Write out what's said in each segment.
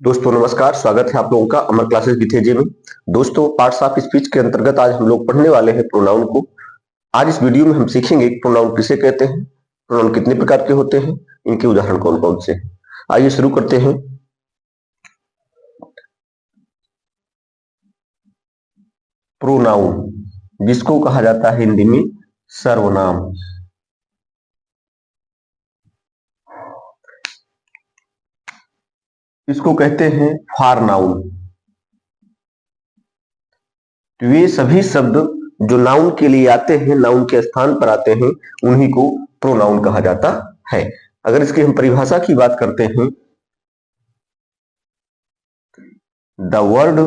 दोस्तों नमस्कार, स्वागत है आप लोगों का अमर क्लासेस विथेजे में। दोस्तों पार्ट्स ऑफ स्पीच के अंतर्गत आज हम लोग पढ़ने वाले हैं प्रोनाउन को। आज इस वीडियो में हम सीखेंगे कि प्रोनाउन किसे कहते हैं, प्रोनाउन कितने प्रकार के होते हैं, इनके उदाहरण कौन कौन से हैं। आइए शुरू करते हैं। प्रोनाउन जिसको कहा जाता है हिंदी में सर्वनाम। इसको कहते हैं फॉर नाउन। तो ये सभी शब्द जो नाउन के लिए आते हैं, नाउन के स्थान पर आते हैं, उन्हीं को प्रोनाउन कहा जाता है। अगर इसकी हम परिभाषा की बात करते हैं, the word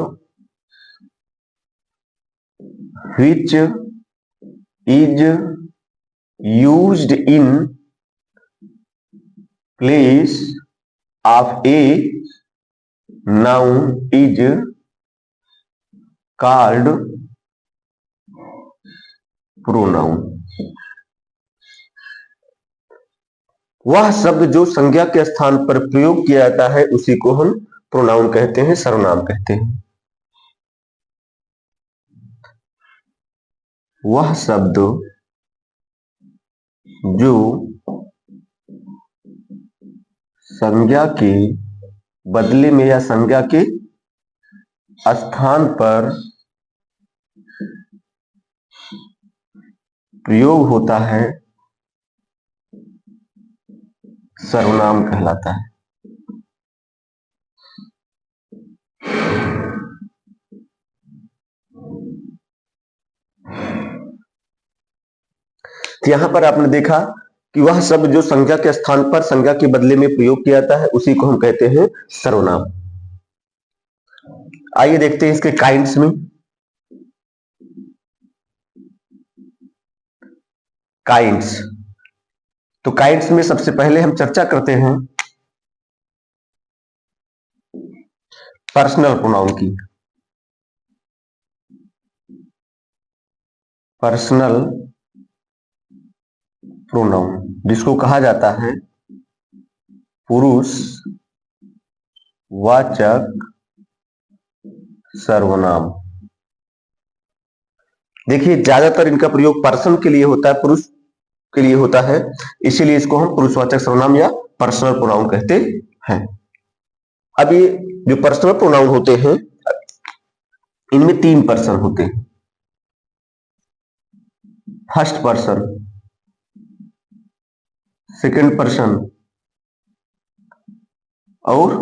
which is used in place of a noun is called pronoun। वह शब्द जो संज्ञा के स्थान पर प्रयोग किया जाता है उसी को हम प्रोनाउन कहते हैं, सर्वनाम कहते हैं। वह शब्द जो संज्ञा के बदले में या संज्ञा के स्थान पर प्रयोग होता है, सर्वनाम कहलाता है। तो यहां पर आपने देखा कि वह शब्द जो संज्ञा के स्थान पर संज्ञा के बदले में प्रयोग किया जाता है उसी को हम कहते हैं सर्वनाम। आइए देखते हैं इसके काइंड्स में। काइंड्स, तो काइंड्स में सबसे पहले हम चर्चा करते हैं पर्सनल प्रोनाउन की। पर्सनल प्रोनाउन जिसको कहा जाता है पुरुष वाचक सर्वनाम। देखिए ज्यादातर इनका प्रयोग पर्सन के लिए होता है, पुरुष के लिए होता है, इसीलिए इसको हम पुरुषवाचक सर्वनाम या पर्सनल प्रोनाउन कहते हैं। अब ये जो पर्सनल प्रोनाउन होते हैं इनमें 3 पर्सन होते हैं। फर्स्ट पर्सन, सेकंड पर्सन और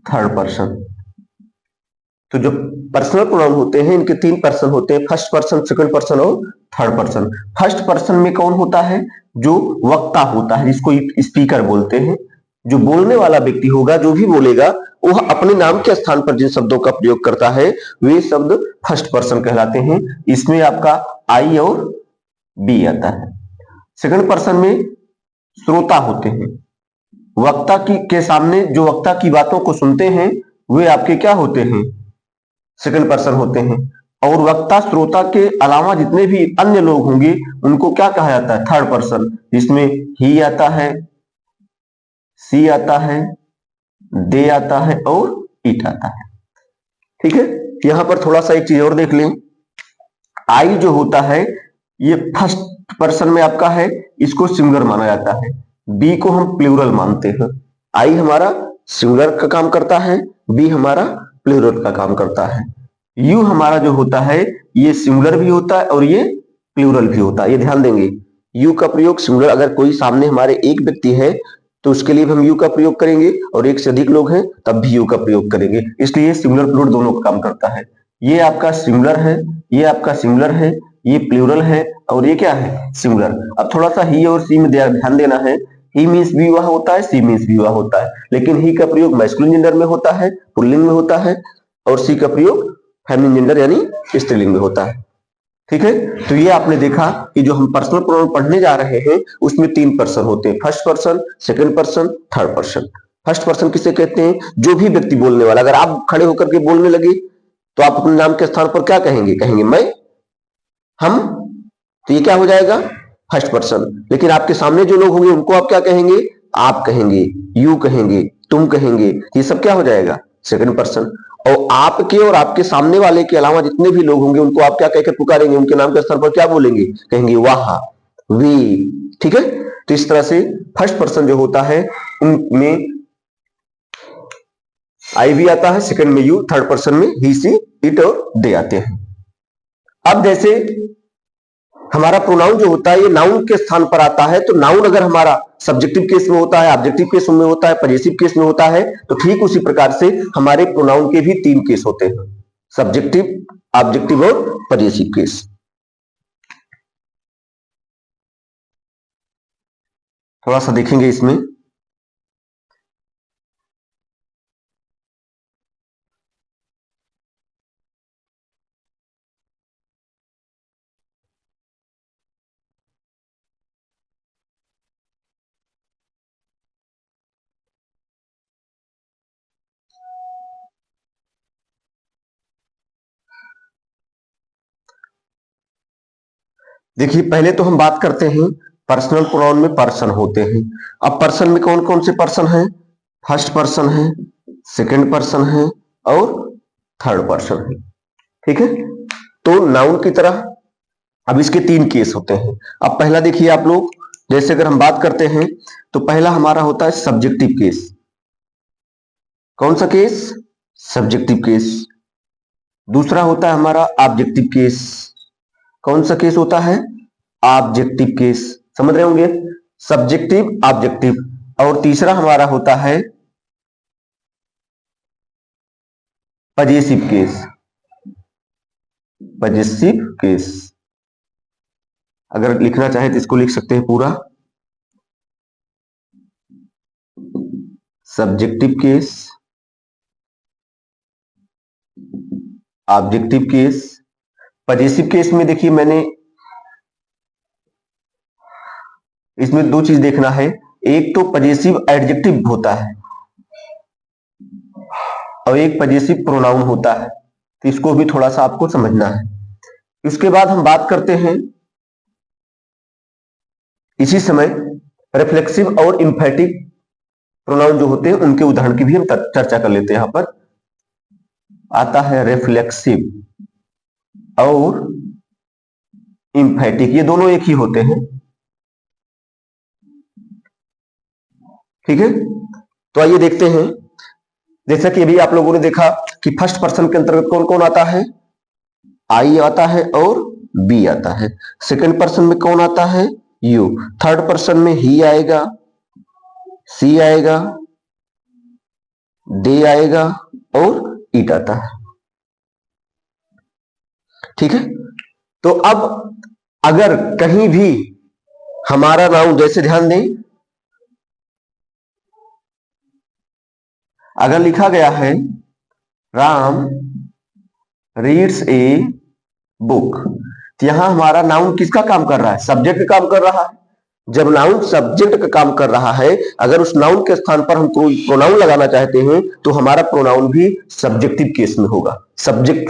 थर्ड पर्सन। तो जो पर्सनल प्रोनाउन होते हैं इनके 3 पर्सन होते हैं, फर्स्ट पर्सन, सेकंड पर्सन और थर्ड पर्सन। फर्स्ट पर्सन में कौन होता है? जो वक्ता होता है, जिसको स्पीकर बोलते हैं। जो बोलने वाला व्यक्ति होगा, जो भी बोलेगा, वह अपने नाम के स्थान पर जिन शब्दों का प्रयोग करता है वे शब्द फर्स्ट पर्सन कहलाते हैं। इसमें आपका आई और बी आता है। सेकंड पर्सन में श्रोता होते हैं, वक्ता के सामने जो वक्ता की बातों को सुनते हैं वे आपके क्या होते हैं? सेकंड पर्सन होते हैं। और वक्ता श्रोता के अलावा जितने भी अन्य लोग होंगे उनको क्या कहा जाता है? थर्ड पर्सन, जिसमें ही आता है, सी आता है, दे आता है और इट आता है। ठीक है, यहां पर थोड़ा सा एक चीज और देख लें। आई जो होता है ये फर्स्ट पर्सन में आपका है, इसको सिंगुलर माना जाता है। बी को हम प्लूरल मानते हैं। आई हमारा सिंगुलर का काम करता है, बी हमारा प्लूरल का काम करता है। यू हमारा जो होता है ये सिंगुलर भी होता है और ये प्लूरल भी होता है। ये ध्यान देंगे, यू का प्रयोग सिंगुलर, अगर कोई सामने हमारे एक व्यक्ति है तो उसके लिए हम यू का प्रयोग करेंगे, और एक से अधिक लोग हैं तब भी यू का प्रयोग करेंगे। इसलिए सिंगुलर प्लूरल दोनों का काम करता है। ये आपका सिंगुलर है, ये आपका सिंगुलर है, ये प्लूरल है और ये क्या है? सिंगुलर। अब थोड़ा सा ही और सी में ध्यान देना है। ही मीन्स भी वह होता है, सी मीन्स भी वह होता है, लेकिन ही का प्रयोग मैस्कुलिन जेंडर में होता है, पुल्लिंग में होता है, और सी का प्रयोग फेमिनिन जेंडर यानी स्त्रीलिंग में होता है। ठीक है, तो ये आपने देखा कि जो हम पर्सनल प्रोनाउन पढ़ने जा रहे हैं उसमें 3 पर्सन होते हैं, first person, second person, third person. First person किसे कहते हैं? जो भी व्यक्ति बोलने वाला। अगर आप खड़े होकर के बोलने लगे तो आप अपने नाम के स्थान पर क्या कहेंगे? कहेंगे मैं, हम, तो ये क्या हो जाएगा? First person. लेकिन आपके सामने जो लोग होंगे उनको आप क्या कहेंगे? आप कहेंगे, यू कहेंगे, तुम कहेंगे, ये सब क्या हो जाएगा? Second person. और आपके और आपके सामने वाले के अलावा जितने भी लोग होंगे उनको आप क्या कहकर पुकारेंगे? उनके नाम के स्थान पर क्या बोलेंगे? कहेंगे वाह, वी। ठीक है, तो इस तरह से फर्स्ट पर्सन जो होता है उनमें आई भी आता है, सेकंड में यू, थर्ड पर्सन में ही, सी, इट और दे आते हैं। अब जैसे हमारा प्रोनाउन जो होता है ये नाउन के स्थान पर आता है, तो नाउन अगर हमारा सब्जेक्टिव केस में होता है, ऑब्जेक्टिव केस में होता है, पजेसिव केस में होता है, तो ठीक उसी प्रकार से हमारे प्रोनाउन के भी तीन केस होते हैं, सब्जेक्टिव, ऑब्जेक्टिव और पजेसिव केस। थोड़ा सा देखेंगे इसमें। देखिए पहले तो हम बात करते हैं पर्सनल प्रोनाउन में पर्सन होते हैं। अब पर्सन में कौन कौन से पर्सन हैं? फर्स्ट पर्सन है, सेकंड पर्सन है और थर्ड पर्सन है। ठीक है, तो नाउन की तरह अब इसके तीन केस होते हैं। अब पहला देखिए आप लोग, जैसे अगर हम बात करते हैं तो पहला हमारा होता है सब्जेक्टिव केस। कौन सा केस? Subjective case. दूसरा होता है हमारा ऑब्जेक्टिव केस। कौन सा केस होता है? Objective case. समझ रहे होंगे, सब्जेक्टिव, ऑब्जेक्टिव। और तीसरा हमारा होता है पजेसिव केस। पजेसिव केस अगर लिखना चाहे तो इसको लिख सकते हैं पूरा, subjective case, objective case. Possessive case में देखिए मैंने इसमें दो चीज देखना है, एक तो पजेसिव एडजेक्टिव होता है और एक पजेसिव प्रोनाउन होता है, तो इसको भी थोड़ा सा आपको समझना है। उसके बाद हम बात करते हैं इसी समय रिफ्लेक्सिव और इंफेटिक प्रोनाउन जो होते हैं उनके उदाहरण की भी हम चर्चा कर लेते हैं। यहां पर आता है रिफ्लेक्सिव और इंफेटिक, ये दोनों एक ही होते हैं। ठीक है, तो आइए देखते हैं। जैसा कि अभी आप लोगों ने देखा कि फर्स्ट पर्सन के अंतर्गत कौन कौन आता है? आई आता है और बी आता है। सेकंड पर्सन में कौन आता है? यू। थर्ड पर्सन में ही आएगा, सी आएगा, दे आएगा और इट आता है। ठीक है, तो अब अगर कहीं भी हमारा नाउन, जैसे ध्यान दें, अगर लिखा गया है राम रीड्स ए बुक, तो यहां हमारा नाउन किसका काम कर रहा है? सब्जेक्ट का काम कर रहा है। जब नाउन सब्जेक्ट का काम कर रहा है, अगर उस नाउन के स्थान पर हम कोई प्रोनाउन लगाना चाहते हैं तो हमारा प्रोनाउन भी सब्जेक्टिव केस में होगा, सब्जेक्ट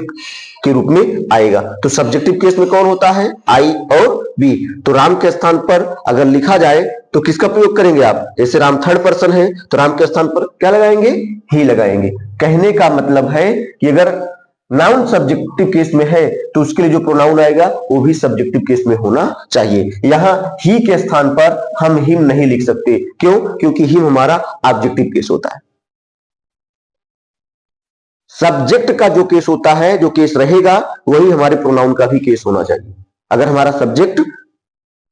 के रूप में आएगा। तो सब्जेक्टिव केस में कौन होता है? आई और बी। तो राम के स्थान पर अगर लिखा जाए तो किसका प्रयोग करेंगे आप? जैसे राम थर्ड पर्सन है तो राम के स्थान पर क्या लगाएंगे? ही लगाएंगे। कहने का मतलब है कि अगर नाउन सब्जेक्टिव केस में है तो उसके लिए जो प्रोनाउन आएगा वो भी सब्जेक्टिव केस में होना चाहिए। यहां ही के स्थान पर हम हिम नहीं लिख सकते। क्यों? क्योंकि हिम हमारा ऑब्जेक्टिव केस होता है। सब्जेक्ट का जो केस होता है, जो केस रहेगा, वही हमारे प्रोनाउन का भी केस होना चाहिए। अगर हमारा सब्जेक्ट,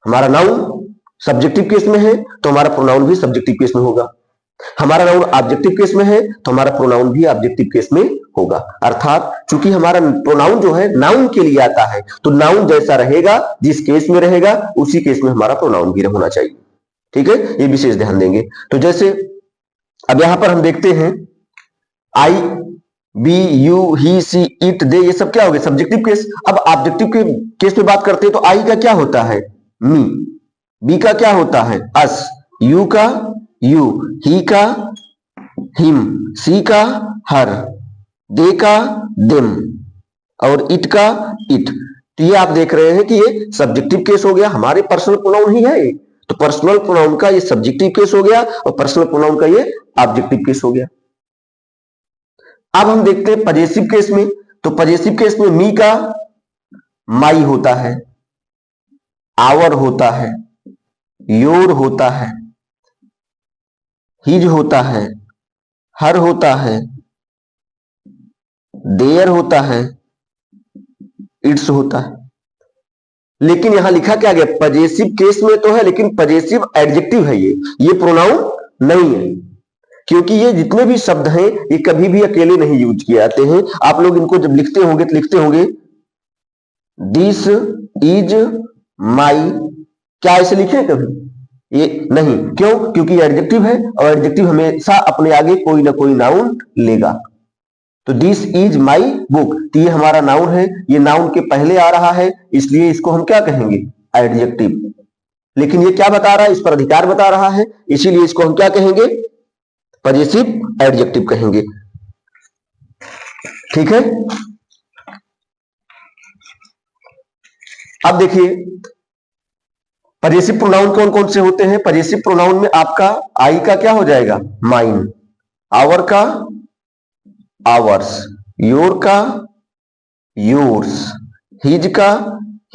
हमारा नाउन सब्जेक्टिव केस में है तो हमारा प्रोनाउन भी सब्जेक्टिव केस में होगा। हमारा नाउन ऑब्जेक्टिव केस में है तो हमारा प्रोनाउन भी ऑब्जेक्टिव केस में होगा। अर्थात चूंकि हमारा प्रोनाउन जो है नाउन के लिए आता है, तो नाउन जैसा रहेगा, जिस केस में रहेगा उसी केस में हमारा प्रोनाउन भी होना चाहिए। ठीक है, ये विशेष ध्यान देंगे। तो जैसे अब यहां पर हम देखते हैं I, we, you, he, she, it, they, ये सब क्या हो गए? Subjective case. अब ऑब्जेक्टिव के केस में बात करते हैं तो आई का क्या होता है? मी। बी का क्या होता है? अस। यू का यू, ही का हिम, सी का हर, दे का देम और इट का इट। तो ये आप देख रहे हैं कि ये सब्जेक्टिव केस हो गया, हमारे पर्सनल प्रोनाउन ही है। तो पर्सनल प्रोनाउन का ये सब्जेक्टिव केस हो गया और पर्सनल प्रोनाउन का ये ऑब्जेक्टिव केस हो गया। अब हम देखते हैं पजेसिव केस में। तो पजेसिव केस में मी का माई होता है, आवर होता है, योर होता है, हिज होता है, हर होता है, देयर होता है, इट्स होता है। लेकिन यहां लिखा क्या गया, पजेसिव केस में तो है लेकिन पजेसिव एडजेक्टिव है, ये प्रोनाउन नहीं है। क्योंकि ये जितने भी शब्द हैं ये कभी भी अकेले नहीं यूज किए जाते हैं। आप लोग इनको जब लिखते होंगे तो लिखते होंगे दिस इज माई, क्या ऐसे लिखे कभी? ये नहीं। क्यों? क्योंकि एडजेक्टिव है और एडजेक्टिव हमेशा अपने आगे कोई ना कोई नाउन लेगा। तो दिस इज माई बुक, तो ये हमारा नाउन है, ये नाउन के पहले आ रहा है, इसलिए इसको हम क्या कहेंगे? एडजेक्टिव। लेकिन ये क्या बता रहा है? इस पर अधिकार बता रहा है, इसीलिए इसको हम क्या कहेंगे? पजेसिव एडजेक्टिव कहेंगे। ठीक है। अब देखिए पजेसिव प्रोनाउन कौन कौन से होते हैं। पजेसिव प्रोनाउन में आपका आई का क्या हो जाएगा? माइन, आवर का आवर्स, योर का योर्स, हिज का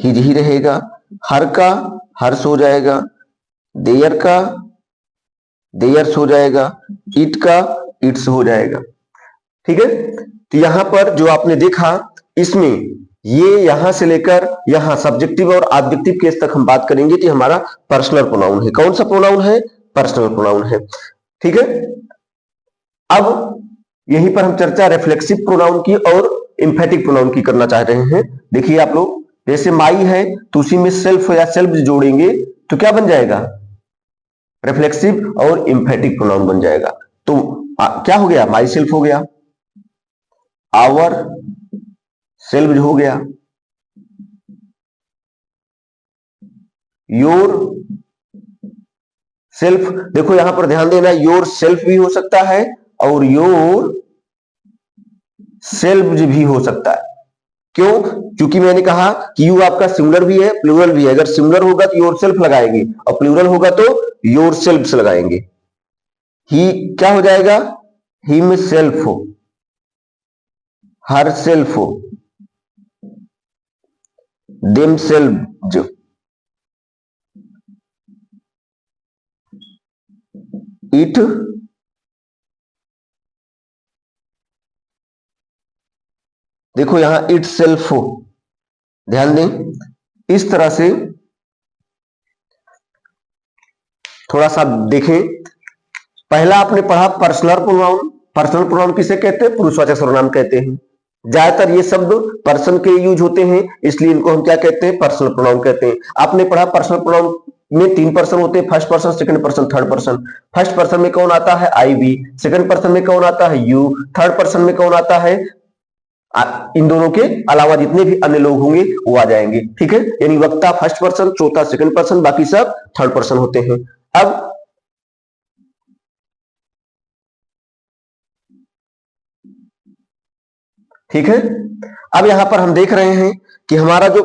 हिज ही रहेगा, हर का हर्ष हो जाएगा, देयर का देयर्स हो जाएगा, इट का इट्स हो जाएगा। ठीक है। तो यहां पर जो आपने देखा इसमें ये यहां से लेकर यहां सब्जेक्टिव और ऑब्जेक्टिव केस तक हम बात करेंगे कि हमारा पर्सनल प्रोनाउन है। कौन सा प्रोनाउन है? पर्सनल प्रोनाउन है। ठीक है। अब यहीं पर हम चर्चा रिफ्लेक्सिव प्रोनाउन की और एम्फेटिक प्रोनाउन की करना चाह रहे हैं। देखिए आप लोग, जैसे माई है तो उसी में सेल्फ या सेल्फ जोड़ेंगे तो क्या बन जाएगा? रिफ्लेक्सिव और एम्फेटिक प्रोनाउन बन जाएगा। तो क्या हो गया? माई सेल्फ हो गया, आवर सेल्फ हो गया, योर सेल्फ। देखो यहां पर ध्यान देना, योर सेल्फ भी हो सकता है और योर सेल्फ भी हो सकता है। क्यों? क्योंकि मैंने कहा कि यू आपका सिंगुलर भी है प्लूरल भी है। अगर सिंगुलर होगा तो योर सेल्फ लगाएंगे और प्लूरल होगा तो योर सेल्फ लगाएंगे। ही क्या हो जाएगा? हिम सेल्फ हो, हर सेल्फ हो, देम सेल्फ, इट देखो यहां इट सेल्फ हो, ध्यान दें। इस तरह से थोड़ा सा देखें। पहला आपने पढ़ा पर्सनल प्रोनाउन। पर्सनल प्रोनाउन किसे कहते हैं? पुरुषवाचक सर्वनाम कहते हैं। ज्यादातर ये शब्द पर्सन के यूज होते हैं, इसलिए इनको हम क्या कहते हैं? पर्सनल प्रोनाउन कहते हैं। आपने पढ़ा पर्सनल प्रोनाउन में 3 पर्सन होते हैं, first person, second person, third person. First person में कौन आता है? आई वी। सेकंड पर्सन में कौन आता है? यू। थर्ड पर्सन में कौन आता है? इन दोनों के अलावा जितने भी अन्य लोग होंगे वो आ जाएंगे। ठीक है। यानी वक्ता फर्स्ट पर्सन, श्रोता सेकंड पर्सन, बाकी सब थर्ड पर्सन होते हैं। अब ठीक है। अब यहां पर हम देख रहे हैं कि हमारा जो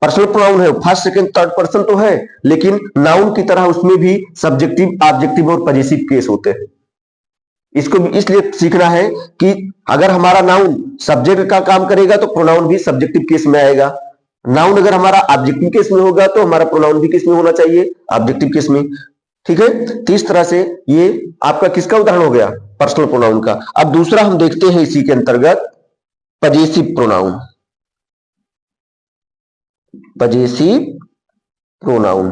पर्सनल प्रोनाउन है फर्स्ट सेकंड थर्ड पर्सन तो है, लेकिन नाउन की तरह उसमें भी सब्जेक्टिव ऑब्जेक्टिव और पजेसिव केस होते हैं। इसको भी इसलिए सीखना है कि अगर हमारा नाउन सब्जेक्ट का काम करेगा तो प्रोनाउन भी सब्जेक्टिव केस में आएगा। नाउन अगर हमारा ऑब्जेक्टिव केस में होगा तो हमारा प्रोनाउन भी किस में होना चाहिए? ऑब्जेक्टिव केस में। ठीक है। तो इस तरह से ये आपका किसका उदाहरण हो गया? पर्सनल प्रोनाउन का। अब दूसरा हम देखते हैं इसी के अंतर्गत पजेसिव प्रोनाउन। Possessive pronoun.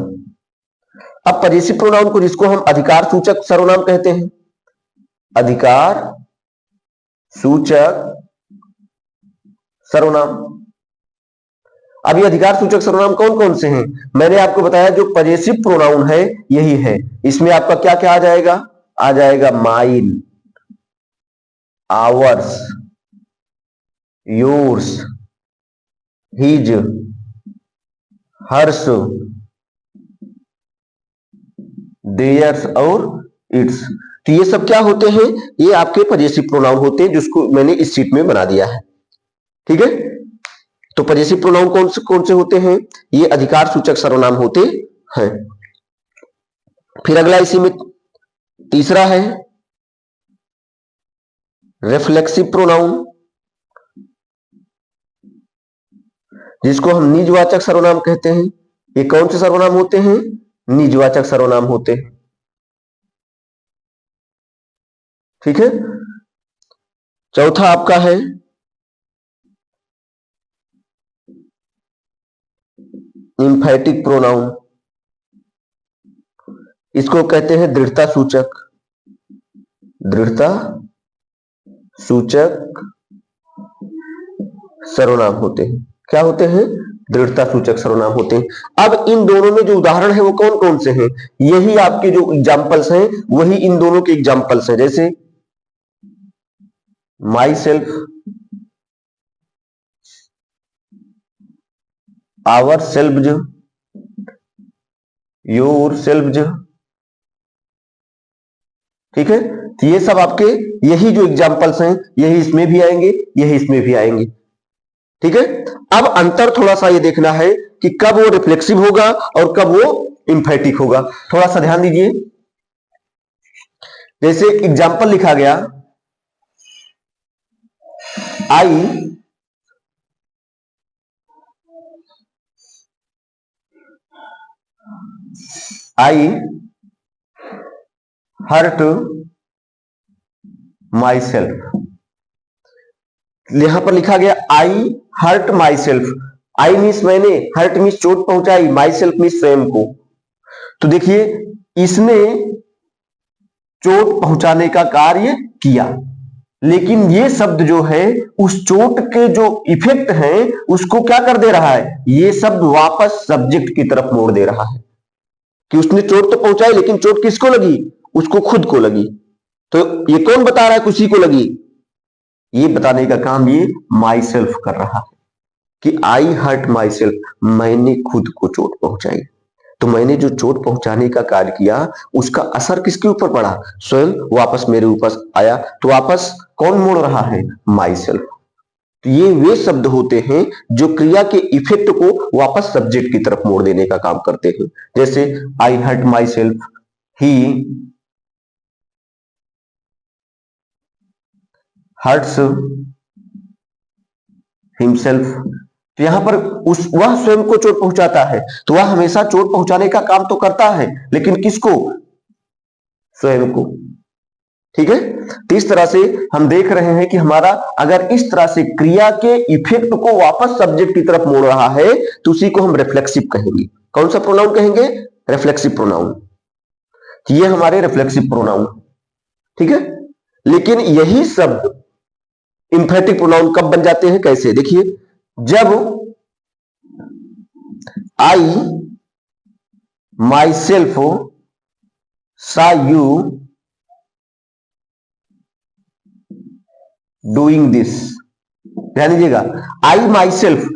अब पजेसिव प्रोनाउन को जिसको हम अधिकार सूचक सर्वनाम कहते हैं, अधिकार सूचक सर्वनाम। अब ये अधिकार सूचक सर्वनाम कौन कौन से हैं? मैंने आपको बताया जो पजेसिव प्रोनाउन है यही है। इसमें आपका क्या क्या आ जाएगा? आ जाएगा माइन, आवर्स, योर्स, हिज, हर्ष, देयर्स और इट्स। तो ये सब क्या होते हैं? ये आपके पजेसिव प्रोनाउन होते हैं, जिसको मैंने इस शीट में बना दिया है। ठीक है। तो पजेसिव प्रोनाउन कौन से होते हैं? ये अधिकार सूचक सर्वनाम होते हैं। फिर अगला इसी में तीसरा है रिफ्लेक्सिव प्रोनाउन, जिसको हम निजवाचक सर्वनाम कहते हैं। ये कौन से सर्वनाम होते हैं? निजवाचक सर्वनाम होते हैं। ठीक है। चौथा आपका है इंफैटिक प्रोनाउन, इसको कहते हैं दृढ़ता सूचक। दृढ़ता सूचक सर्वनाम होते हैं। क्या होते हैं? दृढ़ता सूचक सर्वनाम होते हैं। अब इन दोनों में जो उदाहरण है वो कौन कौन से हैं? यही आपके जो एग्जाम्पल्स हैं वही इन दोनों के एग्जाम्पल्स हैं। जैसे myself, ourself, yourself. ठीक है, तो ये सब आपके यही जो एग्जाम्पल्स हैं यही इसमें भी आएंगे, यही इसमें भी आएंगे। ठीक है। अब अंतर थोड़ा सा ये देखना है कि कब वो रिफ्लेक्सिव होगा और कब वो इंफैटिक होगा। थोड़ा सा ध्यान दीजिए। जैसे एग्जाम्पल लिखा गया, आई हर्ट माई सेल्फ। यहां पर लिखा गया I hurt myself. I means मैंने, हर्ट मीन्स चोट पहुंचाई, माई सेल्फ मीन्स स्वयं को। तो देखिए इसने चोट पहुंचाने का कार्य किया, लेकिन ये शब्द जो है उस चोट के जो इफेक्ट हैं उसको क्या कर दे रहा है? ये शब्द वापस सब्जेक्ट की तरफ मोड़ दे रहा है कि उसने चोट तो पहुंचाई लेकिन चोट किसको लगी? उसको खुद को लगी। तो ये कौन बता रहा है किसी को लगी? ये बताने का काम ये माई सेल्फ कर रहा है कि आई हर्ट माई सेल्फ, मैंने खुद को चोट पहुंचाई। तो मैंने जो चोट पहुंचाने का कार्य किया उसका असर किसके ऊपर पड़ा? स्वयं वापस मेरे ऊपर आया। तो वापस कौन मोड़ रहा है? My self. तो ये वे शब्द होते हैं जो क्रिया के इफेक्ट को वापस सब्जेक्ट की तरफ मोड़ देने का काम करते हैं। जैसे I hurt myself, he hurts himself. तो यहां पर वह स्वयं को चोट पहुंचाता है, तो वह हमेशा चोट पहुंचाने का काम तो करता है, लेकिन किसको? स्वयं को। ठीक है। तो इस तरह से हम देख रहे हैं कि हमारा अगर इस तरह से क्रिया के इफेक्ट को वापस सब्जेक्ट की तरफ मोड़ रहा है तो उसी को हम रिफ्लेक्सिव कहेंगे। कौन सा प्रोनाउन कहेंगे? Reflexive pronoun. ये हमारे रिफ्लेक्सिव प्रोनाउन। ठीक है। लेकिन यही शब्द इंफैटिक प्रोनाउन कब बन जाते हैं? कैसे? देखिए, जब आई माई सेल्फ सा यू डूइंग दिस। ध्यान दीजिएगा, आई माई सेल्फ,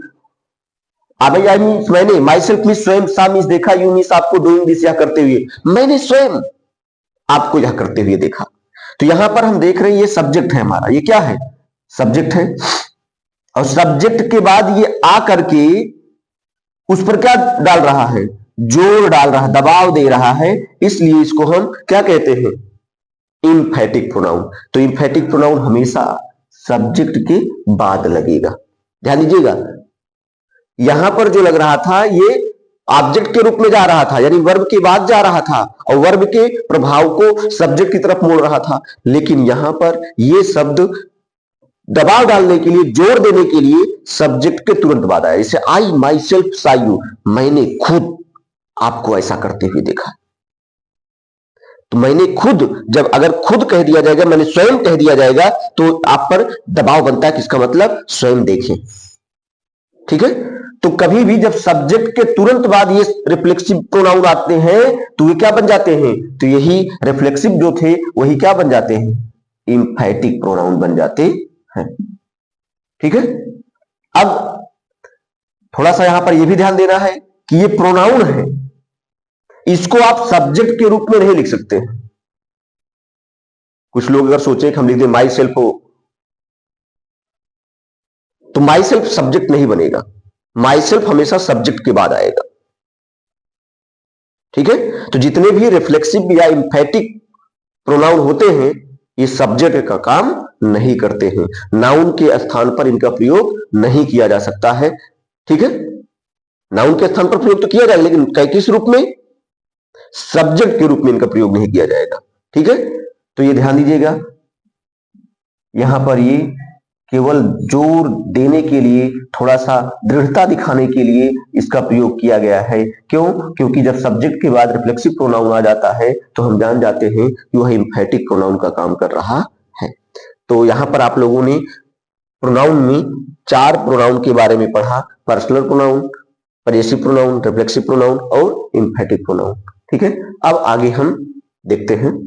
अब आई मीन्स मैंने, माई सेल्फ मीन्स स्वयं, सा मीन्स देखा, यू मीन्स आपको, डूइंग दिस यह करते हुए, मैंने स्वयं आपको यह करते हुए देखा। तो यहां पर हम देख रहे हैं ये सब्जेक्ट है हमारा। ये क्या है? सब्जेक्ट है। और सब्जेक्ट के बाद ये आ करके उस पर क्या डाल रहा है? जोर डाल रहा है, दबाव दे रहा है। इसलिए इसको हम क्या कहते हैं? इंफैटिक प्रोनाउन। तो इंफैटिक प्रोनाउन हमेशा सब्जेक्ट के बाद लगेगा। ध्यान दीजिएगा, यहां पर जो लग रहा था ये ऑब्जेक्ट के रूप में जा रहा था, यानी वर्ब के बाद जा रहा था और वर्ब के प्रभाव को सब्जेक्ट की तरफ मोड़ रहा था। लेकिन यहां पर ये शब्द दबाव डालने के लिए, जोर देने के लिए सब्जेक्ट के तुरंत बाद आया। जैसे आई माई सेल्फ सा यू, मैंने खुद आपको ऐसा करते हुए देखा। तो मैंने खुद, जब अगर खुद कह दिया जाएगा, मैंने स्वयं कह दिया जाएगा, तो आप पर दबाव बनता है। किसका मतलब? स्वयं देखें। ठीक है। तो कभी भी जब सब्जेक्ट के तुरंत बाद ये रिफ्लेक्सिव प्रोनाउन आते हैं तो ये क्या बन जाते हैं? तो यही रिफ्लेक्सिव जो थे वही क्या बन जाते हैं? इंफैटिक प्रोनाउन बन जाते हैं। ठीक है। अब थोड़ा सा यहां पर यह भी ध्यान देना है कि ये प्रोनाउन है, इसको आप सब्जेक्ट के रूप में नहीं लिख सकते। कुछ लोग अगर सोचे कि हम लिख दें माई सेल्फ हो, तो माई सेल्फ सब्जेक्ट नहीं बनेगा। माई सेल्फ हमेशा सब्जेक्ट के बाद आएगा। ठीक है। तो जितने भी रिफ्लेक्सिव या इंफेटिक प्रोनाउन होते हैं ये सब्जेक्ट का काम नहीं करते हैं, नाउन के स्थान पर इनका प्रयोग नहीं किया जा सकता है। ठीक है, नाउन के स्थान पर प्रयोग तो किया जाएगा लेकिन किस रूप में, सब्जेक्ट के रूप में इनका प्रयोग नहीं किया जाएगा। ठीक है, तो ये ध्यान दीजिएगा, यहां पर ये केवल जोर देने के लिए, थोड़ा सा दृढ़ता दिखाने के लिए इसका प्रयोग किया गया है। क्यों? क्योंकि जब सब्जेक्ट के बाद रिफ्लेक्सिव प्रोनाउन आ जाता है तो हम जान जाते हैं कि वह इंफेटिक प्रोनाउन का काम कर रहा है। तो यहां पर आप लोगों ने प्रोनाउन में 4 प्रोनाउन के बारे में पढ़ा, personal pronoun, possessive pronoun, reflexive pronoun और इंफेटिक प्रोनाउन। ठीक है, अब आगे हम देखते हैं